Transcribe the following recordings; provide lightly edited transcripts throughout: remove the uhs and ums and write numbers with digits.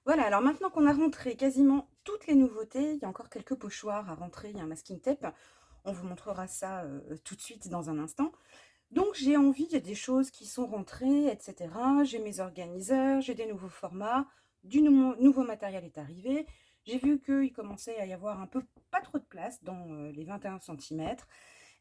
Voilà, alors maintenant qu'on a rentré quasiment toutes les nouveautés, il y a encore quelques pochoirs à rentrer, il y a un masking tape. On vous montrera ça, tout de suite dans un instant. Donc j'ai envie, il y a des choses qui sont rentrées et cetera. J'ai mes organiseurs, j'ai des nouveaux formats, du nouveau matériel est arrivé. J'ai vu qu'il commençait à y avoir un peu pas trop de place dans, les 21 centimètres,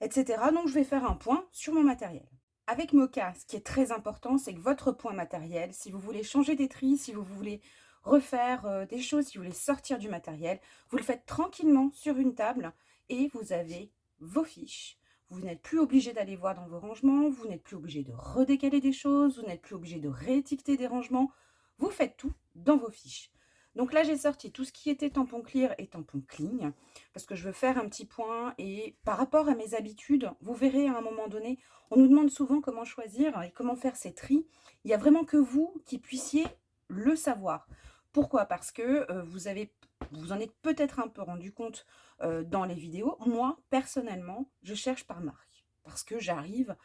et cetera. Donc je vais faire un point sur mon matériel. Avec Moka, ce qui est très important, c'est que votre point matériel, si vous voulez changer des tris, si vous voulez refaire, des choses, si vous voulez sortir du matériel, vous le faites tranquillement sur une table et vous avez vos fiches. Vous n'êtes plus obligé d'aller voir dans vos rangements, vous n'êtes plus obligé de redécaler des choses, vous n'êtes plus obligé de réétiqueter des rangements. Vous faites tout dans vos fiches. Donc là, j'ai sorti tout ce qui était tampon clear et tampon clean parce que je veux faire un petit point et par rapport à mes habitudes, vous verrez à un moment donné, on nous demande souvent comment choisir et comment faire ces tris. Il y a vraiment que vous qui puissiez le savoir. Pourquoi? Parce que vous en êtes peut-être un peu rendu compte dans les vidéos. Moi, personnellement, je cherche par marque parce que j'arrive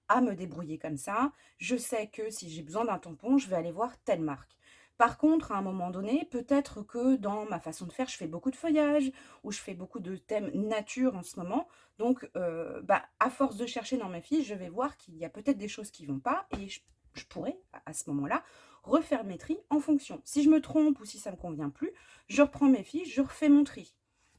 à me débrouiller comme ça. Je sais que si j'ai besoin d'un tampon, je vais aller voir telle marque. Par contre, à un moment donné, peut-être que dans ma façon de faire, je fais beaucoup de feuillage ou je fais beaucoup de thèmes nature en ce moment. Donc, à force de chercher dans mes fiches, je vais voir qu'il y a peut-être des choses qui vont pas et je pourrais, à ce moment-là, refaire mes tris en fonction. Si je me trompe ou si ça ne me convient plus, je reprends mes fiches, je refais mon tri.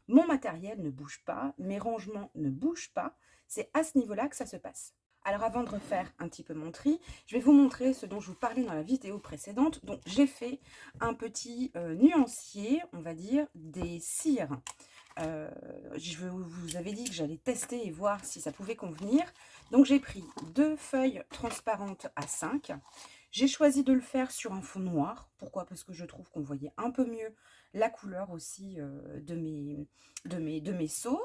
Mon matériel ne bouge pas, mes rangements ne bougent pas. C'est à ce niveau-là que ça se passe. Alors avant de refaire un petit peu mon tri, je vais vous montrer ce dont je vous parlais dans la vidéo précédente. Donc j'ai fait un petit nuancier, on va dire, des cires. Je vous avais dit que j'allais tester et voir si ça pouvait convenir. Donc j'ai pris 2 feuilles transparentes à 5. J'ai choisi de le faire sur un fond noir. Pourquoi? Parce que je trouve qu'on voyait un peu mieux la couleur aussi de mes seaux.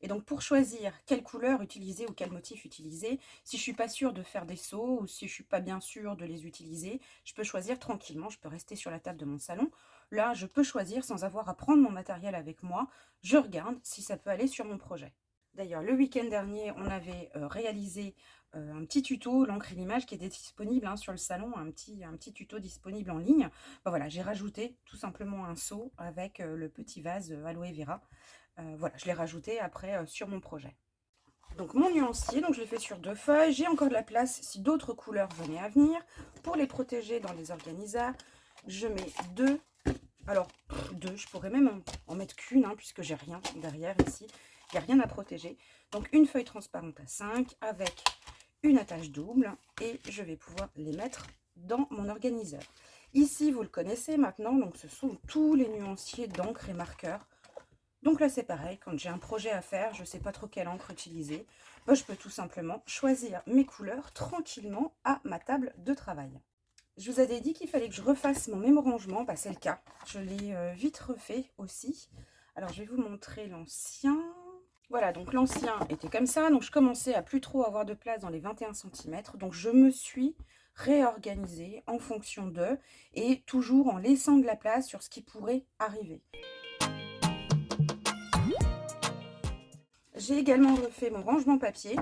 Et donc pour choisir quelle couleur utiliser ou quel motif utiliser, si je suis pas sûre de faire des seaux ou si je suis pas bien sûre de les utiliser, je peux choisir tranquillement, je peux rester sur la table de mon salon. Là, je peux choisir sans avoir à prendre mon matériel avec moi. Je regarde si ça peut aller sur mon projet. D'ailleurs, le week-end dernier, on avait réalisé un petit tuto, l'encre et l'image, qui était disponible sur le salon, un petit tuto disponible en ligne. Ben voilà, j'ai rajouté tout simplement un seau avec le petit vase aloe vera. Voilà, je l'ai rajouté après sur mon projet. Donc mon nuancier, donc je l'ai fait sur 2 feuilles. J'ai encore de la place si d'autres couleurs venaient à venir. Pour les protéger dans les organisateurs, je mets 2. Alors, 2, je pourrais même en mettre qu'une, puisque j'ai rien derrière ici. Il n'y a rien à protéger. Donc une feuille transparente à 5 avec une attache double. Et je vais pouvoir les mettre dans mon organiseur. Ici, vous le connaissez maintenant, donc ce sont tous les nuanciers d'encre et marqueurs. Donc là, c'est pareil, quand j'ai un projet à faire, je ne sais pas trop quelle encre utiliser, je peux tout simplement choisir mes couleurs tranquillement à ma table de travail. Je vous avais dit qu'il fallait que je refasse mon même rangement, c'est le cas. Je l'ai vite refait aussi. Alors, je vais vous montrer l'ancien. Voilà, donc l'ancien était comme ça, donc je commençais à plus trop avoir de place dans les 21 centimètres, donc je me suis réorganisée en fonction d'eux et toujours en laissant de la place sur ce qui pourrait arriver. J'ai également refait mon rangement papier.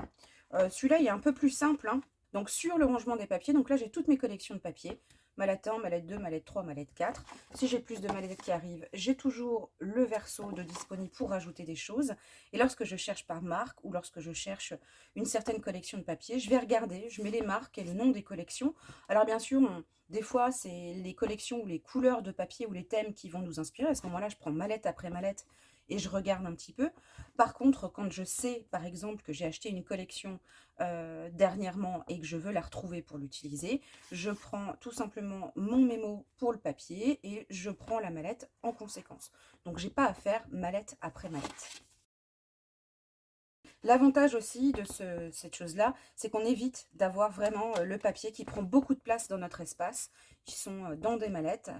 Celui-là, il est un peu plus simple. Donc, sur le rangement des papiers, donc là, j'ai toutes mes collections de papier. Mallette 1, mallette 2, mallette 3, mallette 4. Si j'ai plus de mallettes qui arrivent, j'ai toujours le verso de disponible pour rajouter des choses. Et lorsque je cherche par marque ou lorsque je cherche une certaine collection de papier, je vais regarder, je mets les marques et le nom des collections. Alors, bien sûr, des fois, c'est les collections ou les couleurs de papier ou les thèmes qui vont nous inspirer. À ce moment-là, je prends mallette après mallette et je regarde un petit peu. Par contre, quand je sais, par exemple, que j'ai acheté une collection dernièrement et que je veux la retrouver pour l'utiliser, je prends tout simplement mon mémo pour le papier et je prends la mallette en conséquence. Donc, j'ai pas à faire mallette après mallette. L'avantage aussi de cette chose-là, c'est qu'on évite d'avoir vraiment le papier qui prend beaucoup de place dans notre espace. Ils sont dans des mallettes,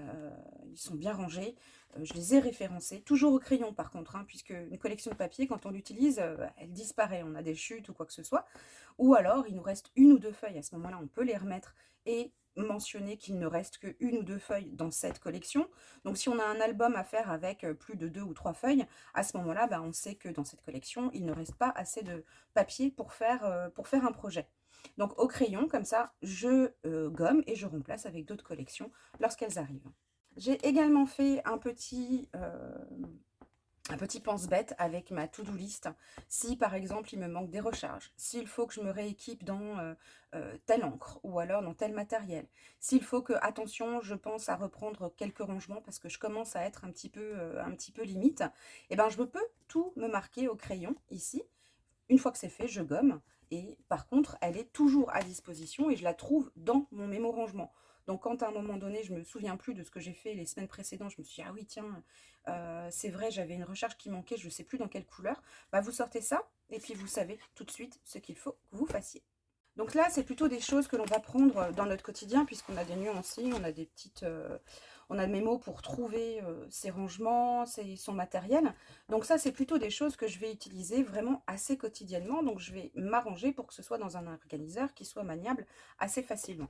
ils sont bien rangés. Je les ai référencés, toujours au crayon par contre, puisque une collection de papier, quand on l'utilise, elle disparaît. On a des chutes ou quoi que ce soit. Ou alors, il nous reste une ou deux feuilles. À ce moment-là, on peut les remettre et mentionner qu'il ne reste qu'une ou deux feuilles dans cette collection. Donc, si on a un album à faire avec plus de 2 ou 3 feuilles, à ce moment-là, on sait que dans cette collection, il ne reste pas assez de papier pour faire un projet. Donc, au crayon, comme ça, je gomme et je remplace avec d'autres collections lorsqu'elles arrivent. J'ai également fait un petit pense-bête avec ma to-do list. Si par exemple il me manque des recharges, s'il faut que je me rééquipe dans telle encre ou alors dans tel matériel, s'il faut que, attention, je pense à reprendre quelques rangements parce que je commence à être un petit peu limite, et ben je peux tout me marquer au crayon ici. Une fois que c'est fait, je gomme. Et par contre, elle est toujours à disposition et je la trouve dans mon mémo rangement. Donc quand à un moment donné, je ne me souviens plus de ce que j'ai fait les semaines précédentes, je me suis dit, ah oui, tiens, c'est vrai, j'avais une recharge qui manquait, je ne sais plus dans quelle couleur. Bah, vous sortez ça et puis vous savez tout de suite ce qu'il faut que vous fassiez. Donc là, c'est plutôt des choses que l'on va prendre dans notre quotidien, puisqu'on a des nuances, on a des petites, on a des mémos pour trouver ses rangements, son matériel. Donc ça, c'est plutôt des choses que je vais utiliser vraiment assez quotidiennement. Donc je vais m'arranger pour que ce soit dans un organiseur qui soit maniable assez facilement.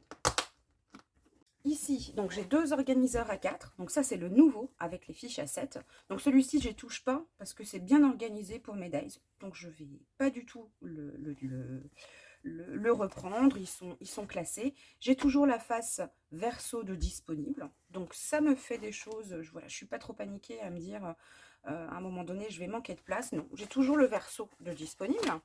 Ici, donc j'ai 2 organiseurs à 4. Donc ça, c'est le nouveau avec les fiches à 7. Donc celui-ci, je n'y touche pas parce que c'est bien organisé pour mes days. Donc je ne vais pas du tout le reprendre, ils sont classés. J'ai toujours la face verso de disponible, donc ça me fait des choses, voilà, je suis pas trop paniquée à me dire à un moment donné je vais manquer de place. Non, j'ai toujours le verso de disponible.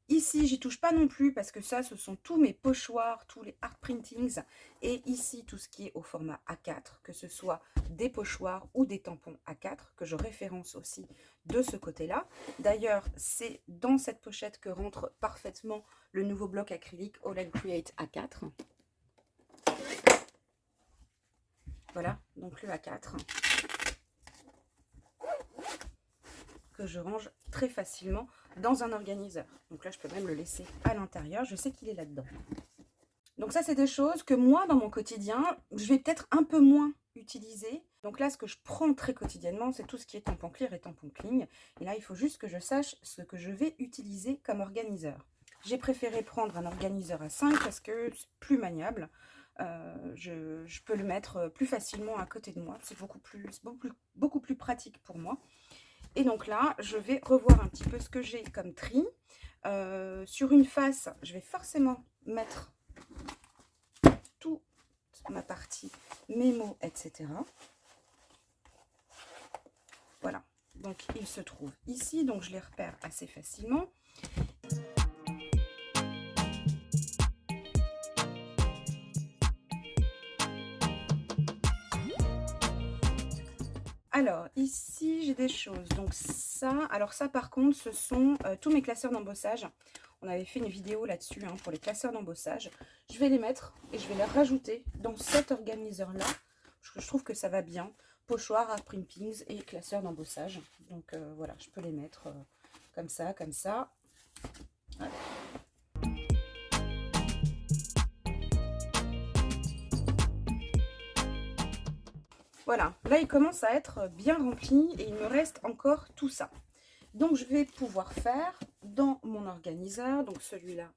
Ici, j'y touche pas non plus parce que ça, ce sont tous mes pochoirs, tous les art printings. Et ici, tout ce qui est au format A4, que ce soit des pochoirs ou des tampons A4, que je référence aussi de ce côté-là. D'ailleurs, c'est dans cette pochette que rentre parfaitement le nouveau bloc acrylique All Create A4. Voilà, donc le A4. Que je range très facilement dans un organiseur. Donc là, je peux même le laisser à l'intérieur. Je sais qu'il est là-dedans. Donc ça, c'est des choses que moi, dans mon quotidien, je vais peut-être un peu moins utiliser. Donc là, ce que je prends très quotidiennement, c'est tout ce qui est tampon clear et tampon cling. Et là, il faut juste que je sache ce que je vais utiliser comme organiseur. J'ai préféré prendre un organiseur à 5 parce que c'est plus maniable. Je peux le mettre plus facilement à côté de moi. C'est beaucoup plus pratique pour moi. Et donc là, je vais revoir un petit peu ce que j'ai comme tri. Sur une face, je vais forcément mettre toute ma partie mémo, etc. Voilà, donc ils se trouvent ici, donc je les repère assez facilement. Alors, ici, j'ai des choses. Donc ça, alors ça, par contre, ce sont tous mes classeurs d'embossage. On avait fait une vidéo là-dessus pour les classeurs d'embossage. Je vais les mettre et je vais les rajouter dans cet organiseur-là. Parce que je trouve que ça va bien. Pochoir, art printings et classeurs d'embossage. Donc voilà, je peux les mettre comme ça, comme ça. Voilà. Voilà, là il commence à être bien rempli et il me reste encore tout ça. Donc je vais pouvoir faire dans mon organiseur, donc celui-là,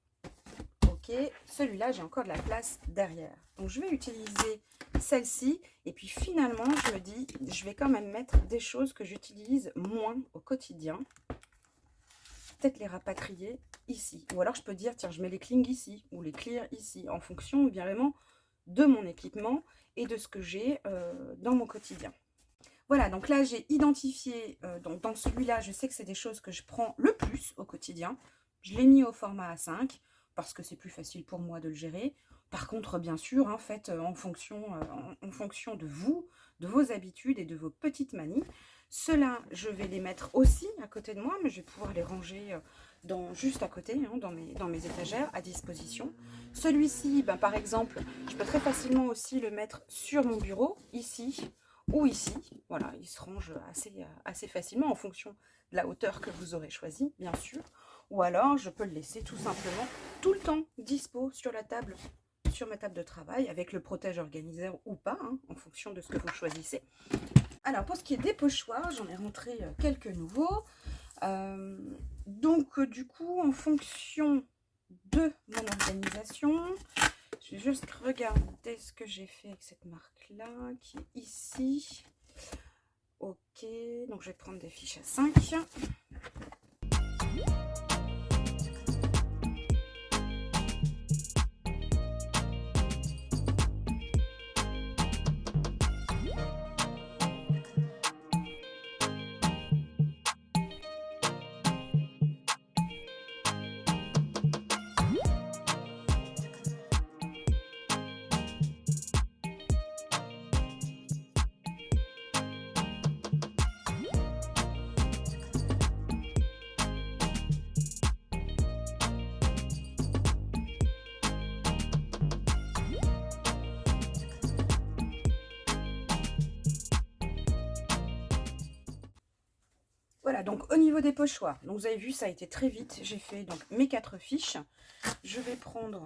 ok, celui-là j'ai encore de la place derrière. Donc je vais utiliser celle-ci et puis finalement je me dis, je vais quand même mettre des choses que j'utilise moins au quotidien. Peut-être les rapatrier ici. Ou alors je peux dire, tiens, je mets les cling ici ou les clear ici en fonction vraiment de mon équipement et de ce que j'ai dans mon quotidien. Voilà, donc là j'ai identifié, donc dans celui-là, je sais que c'est des choses que je prends le plus au quotidien. Je l'ai mis au format A5 parce que c'est plus facile pour moi de le gérer. Par contre, bien sûr, faites en fonction de vous, de vos habitudes et de vos petites manies. Ceux-là, je vais les mettre aussi à côté de moi, mais je vais pouvoir les ranger juste à côté, dans mes étagères à disposition. Celui-ci, par exemple, je peux très facilement aussi le mettre sur mon bureau, ici ou ici. Voilà, il se range assez facilement en fonction de la hauteur que vous aurez choisie, bien sûr. Ou alors, je peux le laisser tout simplement tout le temps dispo sur la table, sur ma table de travail, avec le protège organiseur ou pas, en fonction de ce que vous choisissez. Alors, pour ce qui est des pochoirs, j'en ai rentré quelques nouveaux. Donc, du coup, en fonction de mon organisation, je vais juste regarder ce que j'ai fait avec cette marque-là, qui est ici. Ok, donc je vais prendre des fiches à 5. Voilà, donc au niveau des pochoirs, donc vous avez vu, ça a été très vite. J'ai fait donc mes 4 fiches. Je vais prendre,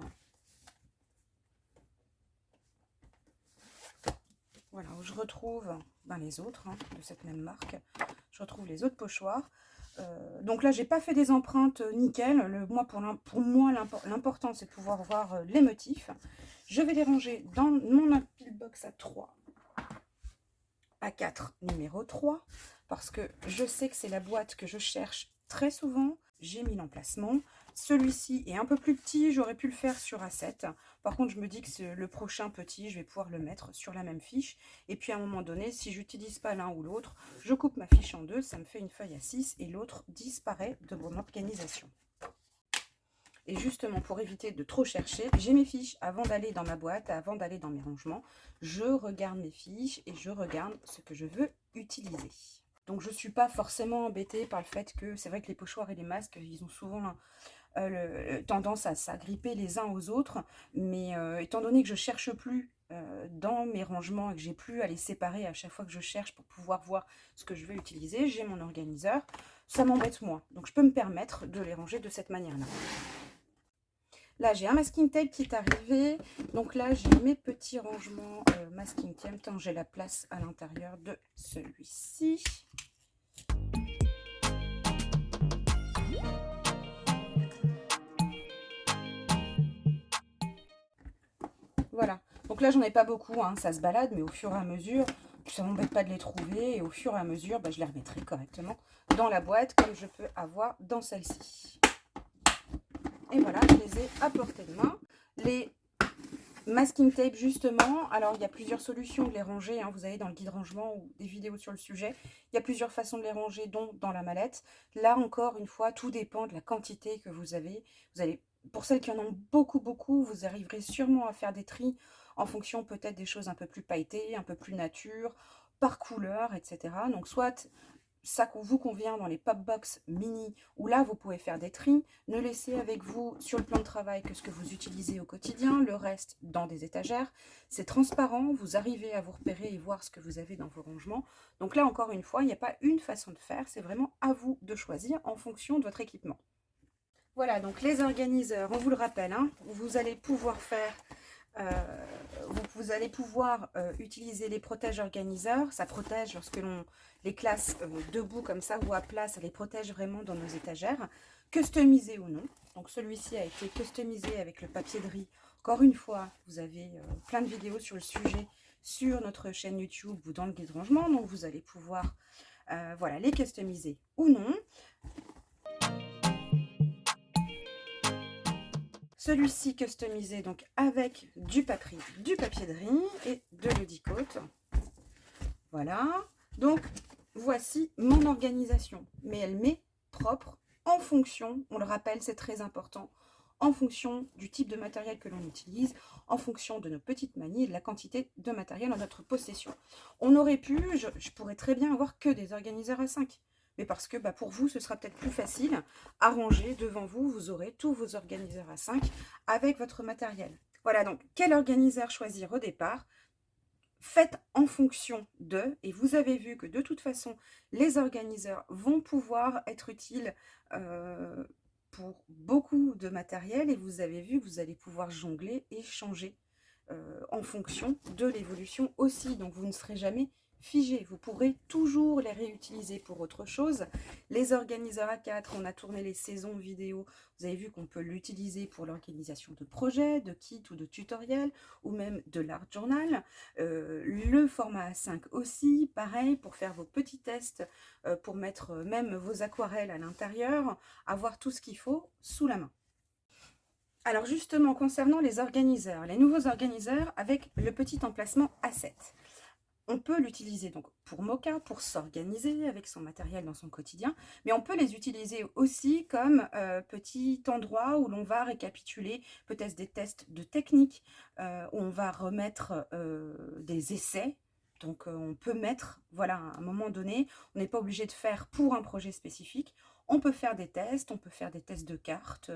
voilà, où je retrouve les autres de cette même marque. Je retrouve les autres pochoirs. Donc là, j'ai pas fait des empreintes nickel. Pour moi, l'important, c'est de pouvoir voir les motifs. Je vais les ranger dans mon pile box à 3, à 4, numéro 3, parce que je sais que c'est la boîte que je cherche très souvent. J'ai mis l'emplacement. Celui-ci est un peu plus petit, j'aurais pu le faire sur A7. Par contre, je me dis que le prochain petit, je vais pouvoir le mettre sur la même fiche. Et puis à un moment donné, si je n'utilise pas l'un ou l'autre, je coupe ma fiche en deux, ça me fait une feuille à 6 et l'autre disparaît de mon organisation. Et justement, pour éviter de trop chercher, j'ai mes fiches avant d'aller dans ma boîte, avant d'aller dans mes rangements. Je regarde mes fiches et je regarde ce que je veux utiliser. Donc je ne suis pas forcément embêtée par le fait que c'est vrai que les pochoirs et les masques, ils ont souvent tendance à s'agripper les uns aux autres. Mais étant donné que je ne cherche plus dans mes rangements et que j'ai plus à les séparer à chaque fois que je cherche pour pouvoir voir ce que je veux utiliser, j'ai mon organiseur. Ça m'embête moins. Donc je peux me permettre de les ranger de cette manière-là. Là, j'ai un masking tape qui est arrivé. Donc là, j'ai mes petits rangements masking tape. Tant j'ai la place à l'intérieur de celui-ci. Voilà. Donc là, j'en ai pas beaucoup. Ça se balade, mais au fur et à mesure, ça ne m'embête pas de les trouver. Et au fur et à mesure, je les remettrai correctement dans la boîte, comme je peux avoir dans celle-ci. Et voilà, je les ai à portée de main. Les masking tape, justement, alors il y a plusieurs solutions de les ranger, vous avez dans le guide rangement ou des vidéos sur le sujet, il y a plusieurs façons de les ranger, dont dans la mallette. Là, encore une fois, tout dépend de la quantité que vous avez. Pour celles qui en ont beaucoup, vous arriverez sûrement à faire des tris en fonction peut-être des choses un peu plus pailletées, un peu plus nature, par couleur, etc. Donc, soit ça vous convient dans les pop box mini où là vous pouvez faire des tris, ne laissez avec vous sur le plan de travail que ce que vous utilisez au quotidien, le reste dans des étagères. C'est transparent, vous arrivez à vous repérer et voir ce que vous avez dans vos rangements. Donc là encore une fois, il n'y a pas une façon de faire, c'est vraiment à vous de choisir en fonction de votre équipement. Voilà, donc les organiseurs, on vous le rappelle, vous allez pouvoir faire vous allez pouvoir utiliser les protèges organiseurs. Ça protège lorsque l'on les classe debout comme ça ou à plat, ça les protège vraiment dans nos étagères, customisé ou non. Donc celui-ci a été customisé avec le papier de riz. Encore une fois, vous avez plein de vidéos sur le sujet sur notre chaîne YouTube ou dans le guide rangement, donc vous allez pouvoir voilà, les customiser ou non. Celui-ci customisé donc avec du papier de riz et de l'Eau-de-Côte. Voilà. Donc voici mon organisation. Mais elle m'est propre en fonction, on le rappelle, c'est très important, en fonction du type de matériel que l'on utilise, en fonction de nos petites manies et de la quantité de matériel en notre possession. On aurait pu, je pourrais très bien avoir que des organiseurs à 5. Mais parce que pour vous, ce sera peut-être plus facile à ranger devant vous. Vous aurez tous vos organiseurs à 5 avec votre matériel. Voilà, donc quel organiseur choisir au départ? Faites en fonction de, et vous avez vu que de toute façon, les organiseurs vont pouvoir être utiles pour beaucoup de matériel. Et vous avez vu que vous allez pouvoir jongler et changer en fonction de l'évolution aussi. Donc vous ne serez jamais figé, vous pourrez toujours les réutiliser pour autre chose. Les organiseurs A4, on a tourné les saisons vidéo, vous avez vu qu'on peut l'utiliser pour l'organisation de projets, de kits ou de tutoriels, ou même de l'art journal. Le format A5 aussi, pareil, pour faire vos petits tests, pour mettre même vos aquarelles à l'intérieur, avoir tout ce qu'il faut sous la main. Alors justement, concernant les organiseurs, les nouveaux organiseurs avec le petit emplacement A7. On peut l'utiliser donc pour Moka, pour s'organiser avec son matériel dans son quotidien, mais on peut les utiliser aussi comme petit endroit où l'on va récapituler peut-être des tests de technique, où on va remettre des essais. Donc on peut mettre, voilà, à un moment donné, on n'est pas obligé de faire pour un projet spécifique. On peut faire des tests, on peut faire des tests de cartes,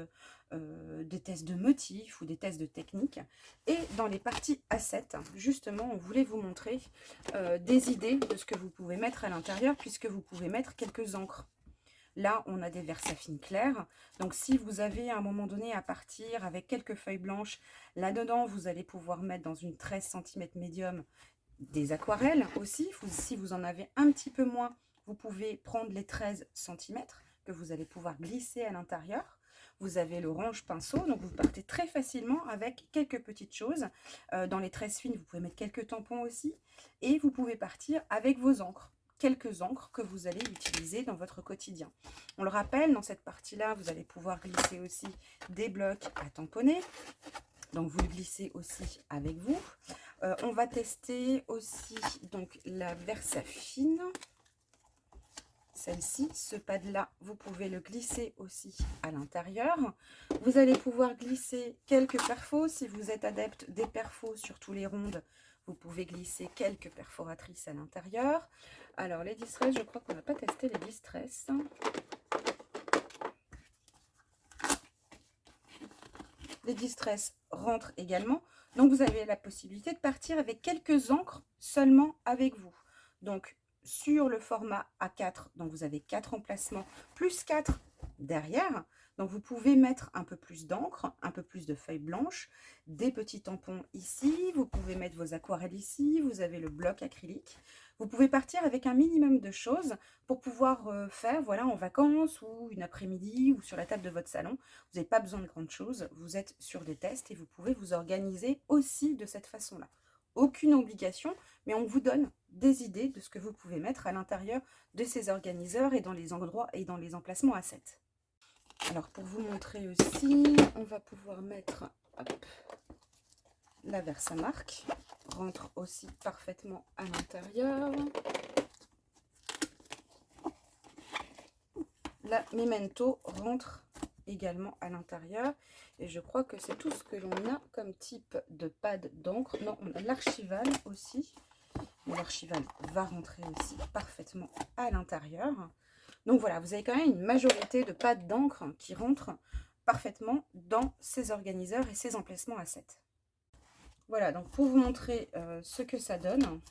des tests de motifs ou des tests de technique. Et dans les parties A7, justement, on voulait vous montrer des idées de ce que vous pouvez mettre à l'intérieur, puisque vous pouvez mettre quelques encres. Là, on a des versafines clairs. Donc, si vous avez à un moment donné à partir avec quelques feuilles blanches, là-dedans, vous allez pouvoir mettre dans une 13 cm médium des aquarelles aussi. Si vous en avez un petit peu moins, vous pouvez prendre les 13 cm que vous allez pouvoir glisser à l'intérieur. Vous avez l'orange pinceau, donc vous partez très facilement avec quelques petites choses. Dans les 13 fines, vous pouvez mettre quelques tampons aussi. Et vous pouvez partir avec vos encres. Quelques encres que vous allez utiliser dans votre quotidien. On le rappelle, dans cette partie-là, vous allez pouvoir glisser aussi des blocs à tamponner. Donc, vous le glissez aussi avec vous. On va tester aussi donc la Versafine. Celle-ci, ce pad-là, vous pouvez le glisser aussi à l'intérieur. Vous allez pouvoir glisser quelques perfos. Si vous êtes adepte des perfos sur tous les rondes, vous pouvez glisser quelques perforatrices à l'intérieur. Alors, les distress, je crois qu'on n'a pas testé les distress. Les distress rentrent également. Donc, vous avez la possibilité de partir avec quelques encres seulement avec vous. Donc, sur le format A4, donc vous avez 4 emplacements, plus 4 derrière. Donc, vous pouvez mettre un peu plus d'encre, un peu plus de feuilles blanches, des petits tampons ici. Vous pouvez mettre vos aquarelles ici. Vous avez le bloc acrylique. Vous pouvez partir avec un minimum de choses pour pouvoir faire voilà, en vacances ou une après-midi ou sur la table de votre salon. Vous n'avez pas besoin de grandes choses. Vous êtes sur des tests et vous pouvez vous organiser aussi de cette façon-là. Aucune obligation, mais on vous donne des idées de ce que vous pouvez mettre à l'intérieur de ces organiseurs et dans les endroits et dans les emplacements à 7. Alors, pour vous montrer aussi, on va pouvoir mettre hop, la Versamark. Rentre aussi parfaitement à l'intérieur. La Memento rentre également à l'intérieur. Et je crois que c'est tout ce que l'on a comme type de pad d'encre. Non, on a l'Archival aussi. L'Archival va rentrer aussi parfaitement à l'intérieur. Donc voilà, vous avez quand même une majorité de pads d'encre qui rentrent parfaitement dans ces organiseurs et ces emplacements à 7. Voilà, donc pour vous montrer ce que ça donne.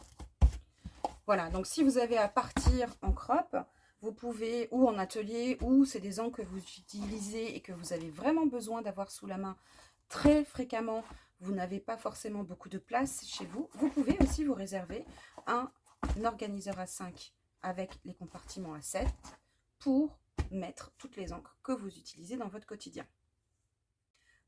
Voilà, donc si vous avez à partir en crop, vous pouvez, ou en atelier, ou c'est des encres que vous utilisez et que vous avez vraiment besoin d'avoir sous la main très fréquemment, vous n'avez pas forcément beaucoup de place chez vous, vous pouvez aussi vous réserver un organiseur à 5 avec les compartiments à 7 pour mettre toutes les encres que vous utilisez dans votre quotidien.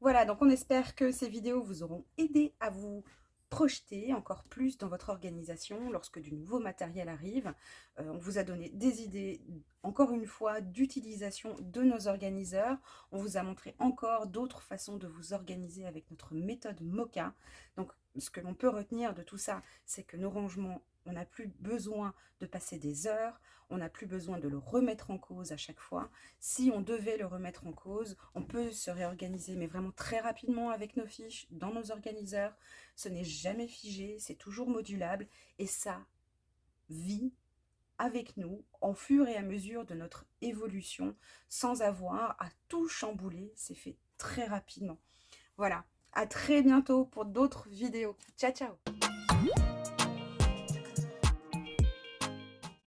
Voilà, donc on espère que ces vidéos vous auront aidé à vous projeter encore plus dans votre organisation lorsque du nouveau matériel arrive. On vous a donné des idées, encore une fois, d'utilisation de nos organiseurs. On vous a montré encore d'autres façons de vous organiser avec notre méthode Moka. Donc, ce que l'on peut retenir de tout ça, c'est que nos rangements, on n'a plus besoin de passer des heures, on n'a plus besoin de le remettre en cause à chaque fois. Si on devait le remettre en cause, on peut se réorganiser, mais vraiment très rapidement avec nos fiches, dans nos organiseurs. Ce n'est jamais figé, c'est toujours modulable et ça vit avec nous en fur et à mesure de notre évolution sans avoir à tout chambouler. C'est fait très rapidement. Voilà, à très bientôt pour d'autres vidéos. Ciao, ciao!